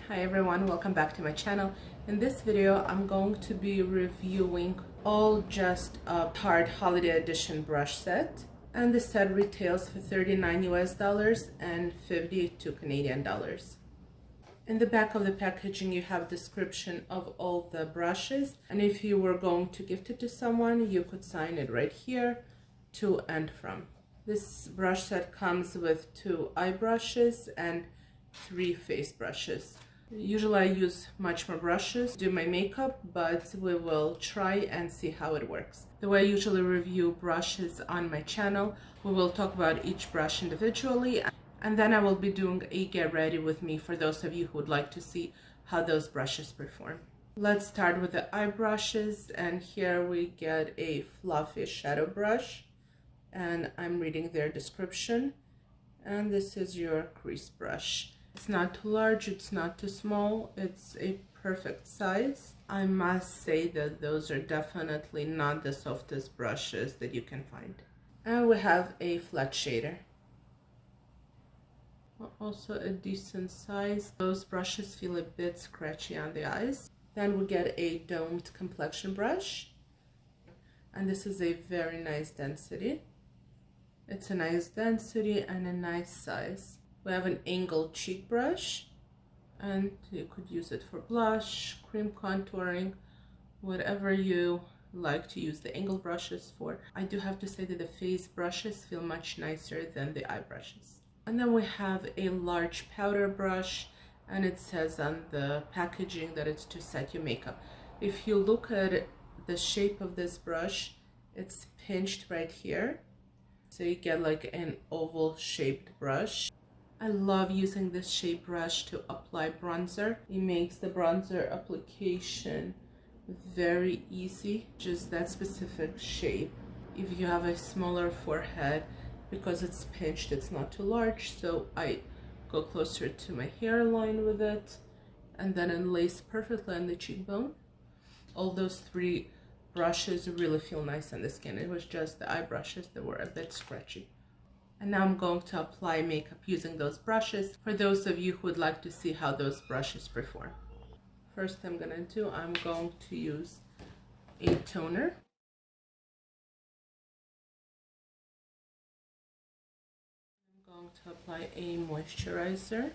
Hi everyone, welcome back to my channel. In this video, I'm going to be reviewing all just a Tarte Holiday Edition brush set. And the set retails for $39 US and 52 Canadian dollars. In the back of the packaging, you have a description of all the brushes. And if you were going to gift it to someone, you could sign it right here, to and from. This brush set comes with 2 eye brushes and 3 face brushes. Usually I use much more brushes to do my makeup, but we will try and see how it works. The way I usually review brushes on my channel, we will talk about each brush individually, and then I will be doing a get ready with me for those of you who would like to see how those brushes perform. Let's start with the eye brushes, and here we get a fluffy shadow brush, and I'm reading their description. And this is your crease brush. It's not too large, it's not too small, it's a perfect size. I must say that those are definitely not the softest brushes that you can find. And we have a flat shader. Also a decent size. Those brushes feel a bit scratchy on the eyes. Then we get a domed complexion brush. And this is a very nice density. It's a nice density and a nice size. We have an angled cheek brush, and you could use it for blush, cream contouring, whatever you like to use the angled brushes for. I do have to say that the face brushes feel much nicer than the eye brushes. And then we have a large powder brush, and it says on the packaging that it's to set your makeup. If you look at the shape of this brush, it's pinched right here. So you get like an oval shaped brush. I love using this shape brush to apply bronzer. It makes the bronzer application very easy, just that specific shape. If you have a smaller forehead, because it's pinched, it's not too large, so I go closer to my hairline with it, and then it lays perfectly on the cheekbone. All those 3 brushes really feel nice on the skin. It was just the eye brushes that were a bit scratchy. And now I'm going to apply makeup using those brushes for those of you who would like to see how those brushes perform. First I'm going to use a toner. I'm going to apply a moisturizer.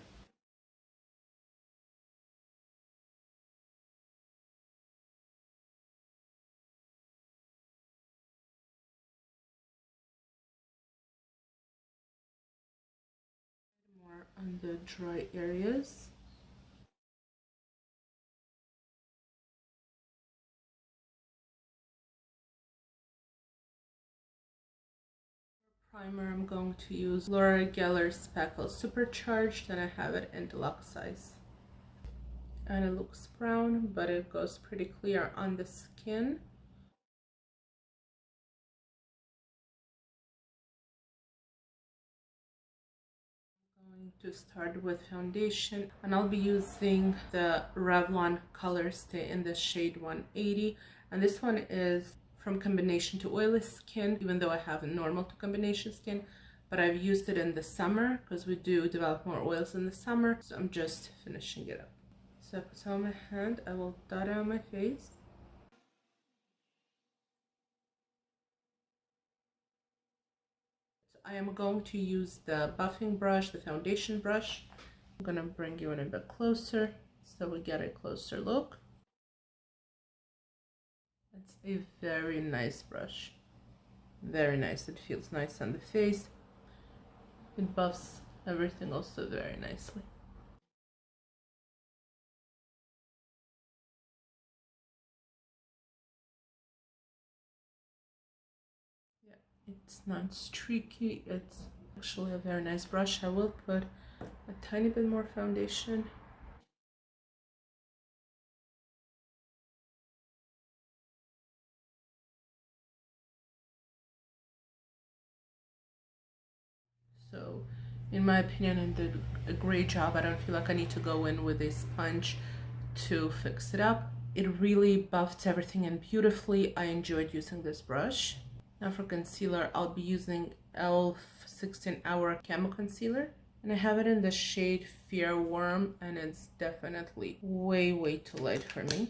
More on the dry areas. Primer, I'm going to use Laura Geller Speckle Supercharged, and I have it in deluxe size. And it looks brown, but it goes pretty clear on the skin. To start with foundation, and I'll be using the Revlon Color Stay in the shade 180, and this one is from combination to oily skin, even though I have normal to combination skin, but I've used it in the summer because we do develop more oils in the summer, so I'm just finishing it up. So I put it on my hand, I will dot it on my face. I am going to use the buffing brush, the foundation brush. I'm going to bring you in a bit closer so we get a closer look. It's a very nice brush. Very nice. It feels nice on the face. It buffs everything also very nicely. Yeah, it's not streaky. It's actually a very nice brush. I will put a tiny bit more foundation. So, in my opinion, I did a great job. I don't feel like I need to go in with a sponge to fix it up. It really buffed everything in beautifully. I enjoyed using this brush. Now for concealer, I'll be using e.l.f. 16 Hour Camo Concealer. And I have it in the shade Fear Worm, and it's definitely way too light for me,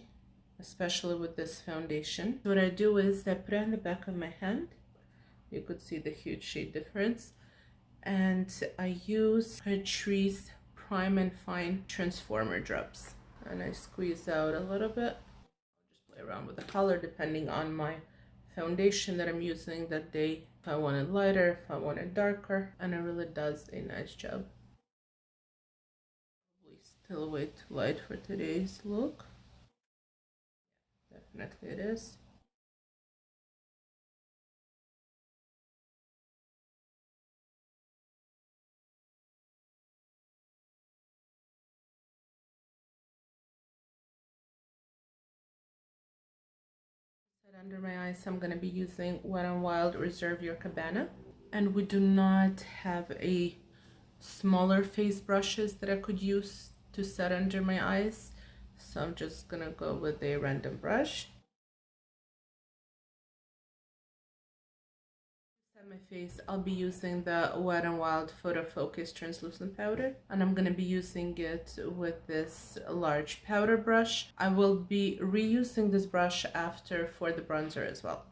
especially with this foundation. What I do is I put it on the back of my hand. You could see the huge shade difference. And I use Patrice Prime and Fine Transformer drops. And I squeeze out a little bit. Just play around with the color depending on my foundation that I'm using that day. If I want it lighter, if I want it darker, and it really does a nice job. Probably still way too light for today's look. Definitely it is. Under my eyes, I'm going to be using Wet n Wild Reserve Your Cabana. And we do not have a smaller face brushes that I could use to set under my eyes. So I'm just going to go with a random brush. To set my face, I'll be using the Wet n Wild Photo Focus Translucent Powder. And I'm going to be using it with this large powder brush. I will be reusing this brush after for the bronzer as well.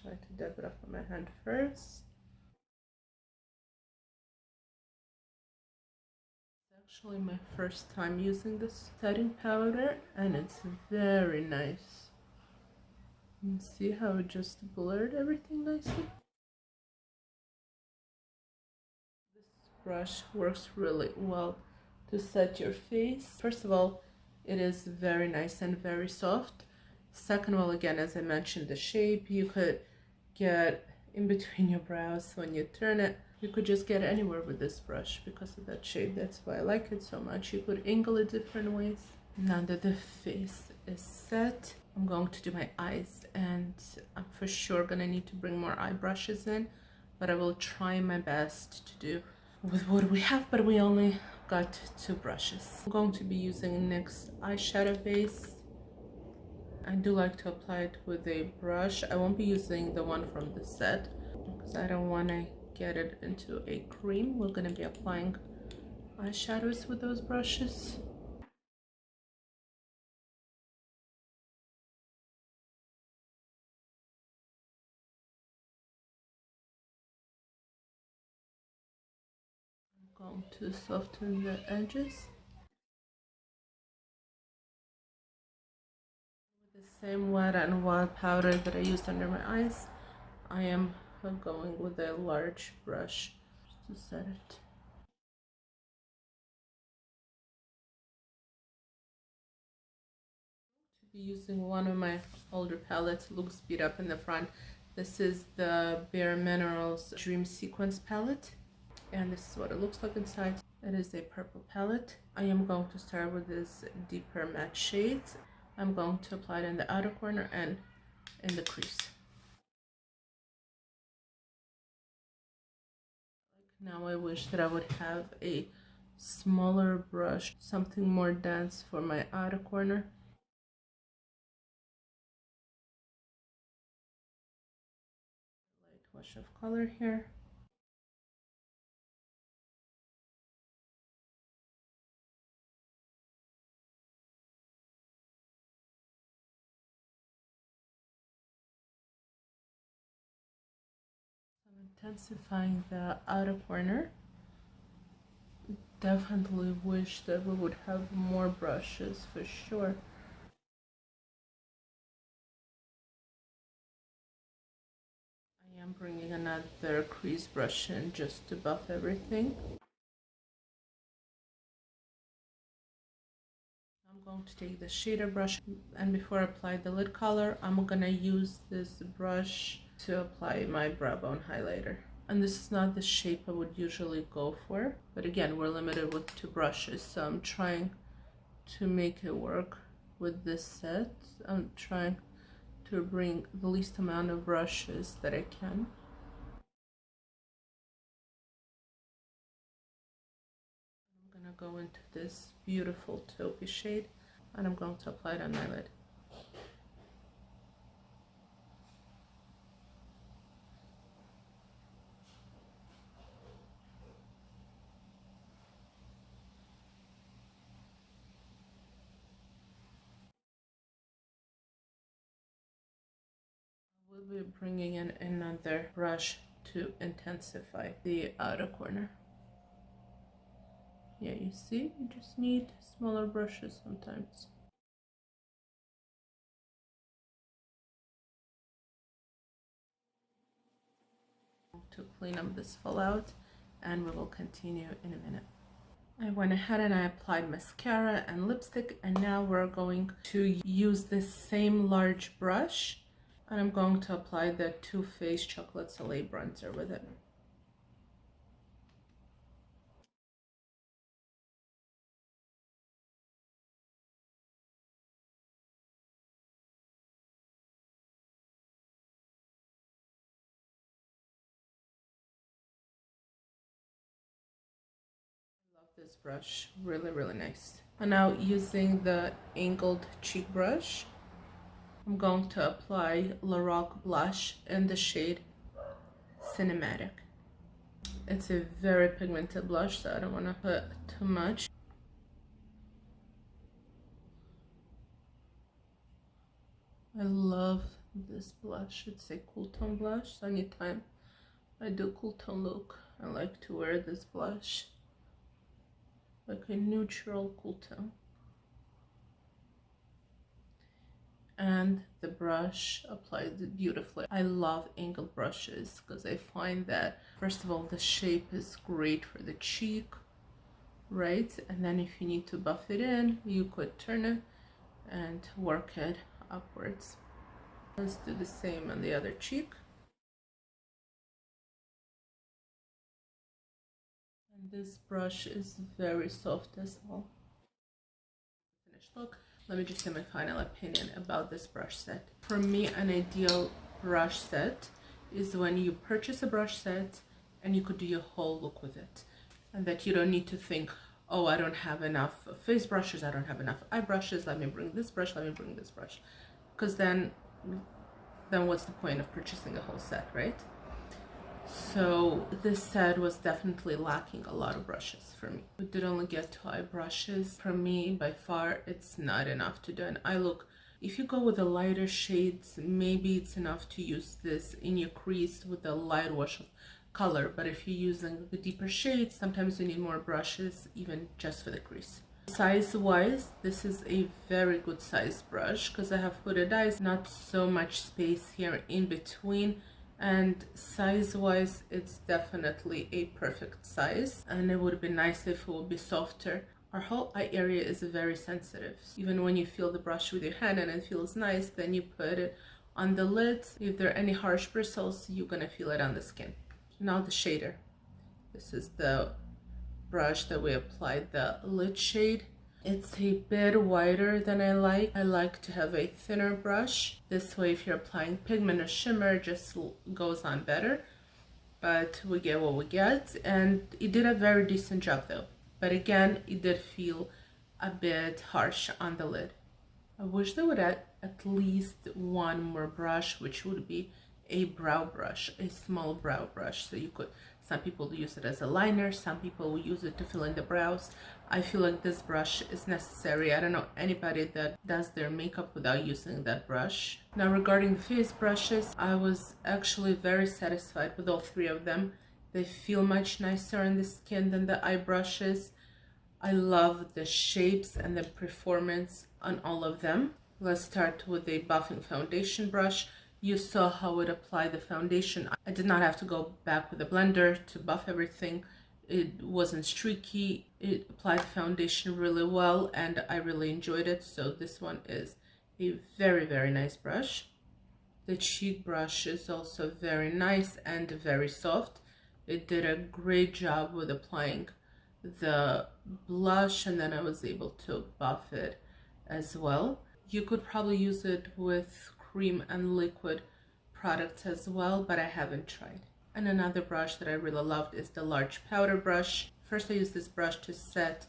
Try to dab it off on my hand first. It's actually my first time using this setting powder, and it's very nice. You see how it just blurred everything nicely? This brush works really well to set your face. First of all, it is very nice and very soft. Second of all, again, as I mentioned, the shape you could get in between your brows when you turn it. You could just get anywhere with this brush because of that shape. That's why I like it so much. You could angle it different ways. Now that the face is set, I'm going to do my eyes, and I'm for sure gonna need to bring more eye brushes in, but I will try my best to do with what we have, but we only got 2 brushes. I'm going to be using NYX eyeshadow base. I do like to apply it with a brush. I won't be using the one from the set because I don't want to get it into a cream. We're going to be applying eyeshadows with those brushes. I'm going to soften the edges. With the same Wet n Wild powder that I used under my eyes, I am going with a large brush to set it. Be using one of my older palettes, looks beat up in the front. This is the Bare Minerals Dream Sequence palette, and this is what it looks like inside. It is a purple palette. I am going to start with this deeper matte shades. I'm going to apply it in the outer corner and in the crease. Now I wish that I would have a smaller brush, something more dense for my outer corner. Light wash of color here. I'm intensifying the outer corner. Definitely wish that we would have more brushes for sure. I am bringing another crease brush in just to buff everything. I'm going to take the shader brush, and before I apply the lid color, I'm gonna use this brush to apply my brow bone highlighter. And this is not the shape I would usually go for, but again, we're limited with 2 brushes, so I'm trying to make it work with this set. I'm trying to bring the least amount of brushes that I can. I'm gonna go into this beautiful taupey shade, and I'm going to apply it on my lid. We'll be bringing in another brush to intensify the outer corner. Yeah, you see, you just need smaller brushes sometimes. To clean up this fallout, and we will continue in a minute. I went ahead and I applied mascara and lipstick, and now we're going to use this same large brush, and I'm going to apply the Too Faced Chocolate Soleil bronzer with it. This brush, really nice. And now using the angled cheek brush, I'm going to apply Lorac blush in the shade Cinematic. It's a very pigmented blush, so I don't want to put too much. I love this blush. It's a cool tone blush, so anytime I do cool tone look, I like to wear this blush, like a neutral cool tone. And the brush applies it beautifully. I love angled brushes because I find that, first of all, the shape is great for the cheek, right? And then if you need to buff it in, you could turn it and work it upwards. Let's do the same on the other cheek. And this brush is very soft as well. Finished look. Let me just say my final opinion about this brush set. For me, an ideal brush set is when you purchase a brush set and you could do your whole look with it, and that you don't need to think, oh, I don't have enough face brushes, I don't have enough eye brushes, let me bring this brush, let me bring this brush, because then what's the point of purchasing a whole set, right? So this set was definitely lacking a lot of brushes for me. We did only get 2 eye brushes. For me, by far, it's not enough to do an eye look. If you go with the lighter shades, maybe it's enough to use this in your crease with a light wash of color. But if you're using the deeper shades, sometimes you need more brushes, even just for the crease. Size-wise, this is a very good size brush because I have hooded eyes, not so much space here in between. And size-wise, it's definitely a perfect size, and it would be nice if it would be softer. Our whole eye area is very sensitive. Even when you feel the brush with your hand and it feels nice, then you put it on the lid. If there are any harsh bristles, you're gonna feel it on the skin. Now the shader. This is the brush that we applied the lid shade. It's a bit wider than I like. I like to have a thinner brush. This way, if you're applying pigment or shimmer, it just goes on better. But we get what we get, and it did a very decent job though. But again, it did feel a bit harsh on the lid. I wish they would add at least one more brush, which would be a brow brush, a small brow brush. So you could, some people use it as a liner, some people will use it to fill in the brows. I feel like this brush is necessary. I don't know anybody that does their makeup without using that brush. Now regarding face brushes, I was actually very satisfied with all 3 of them. They feel much nicer on the skin than the eye brushes. I love the shapes and the performance on all of them. Let's start with the buffing foundation brush. You saw how it applied the foundation. I did not have to go back with a blender to buff everything. It wasn't streaky. It applied the foundation really well, and I really enjoyed it. So this one is a very nice brush. The cheek brush is also very nice and very soft. It did a great job with applying the blush, and then I was able to buff it as well. You could probably use it with cream and liquid products as well, but I haven't tried. And another brush that I really loved is the large powder brush. First, I used this brush to set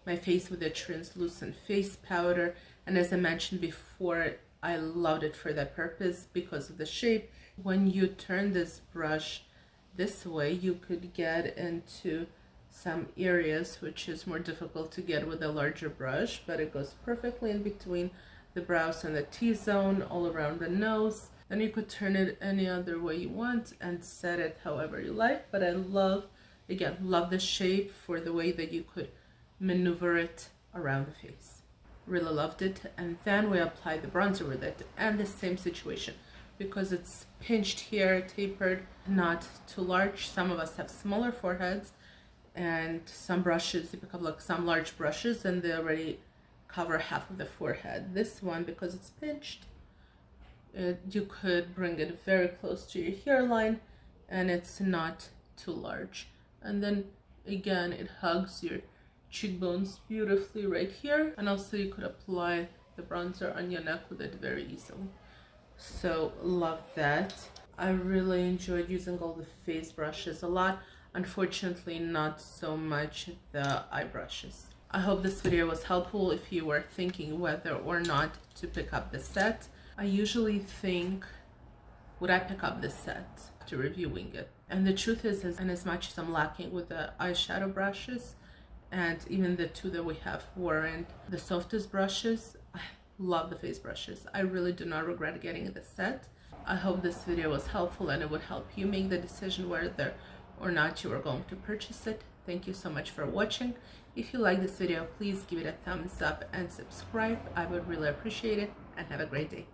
my face with a translucent face powder, and as I mentioned before, I loved it for that purpose because of the shape. When you turn this brush this way, you could get into some areas which is more difficult to get with a larger brush, but it goes perfectly in between the brows and the T-zone, all around the nose. Then you could turn it any other way you want and set it however you like. But I love, again, love the shape for the way that you could maneuver it around the face. Really loved it. And then we apply the bronzer with it, and the same situation, because it's pinched here, tapered, not too large. Some of us have smaller foreheads, and some brushes, you pick up like some large brushes and they already cover half of the forehead. This one, because it's pinched, you could bring it very close to your hairline and it's not too large. And then again, it hugs your cheekbones beautifully right here. And also you could apply the bronzer on your neck with it very easily. So love that. I really enjoyed using all the face brushes a lot. Unfortunately, not so much the eye brushes. I hope this video was helpful if you were thinking whether or not to pick up the set. I usually think, would I pick up this set after reviewing it? And the truth is, and as much as I'm lacking with the eyeshadow brushes, and even the two that we have weren't the softest brushes, I love the face brushes. I really do not regret getting the set. I hope this video was helpful and it would help you make the decision whether or not you are going to purchase it. Thank you so much for watching. If you like this video, please give it a thumbs up and subscribe. I would really appreciate it, and have a great day.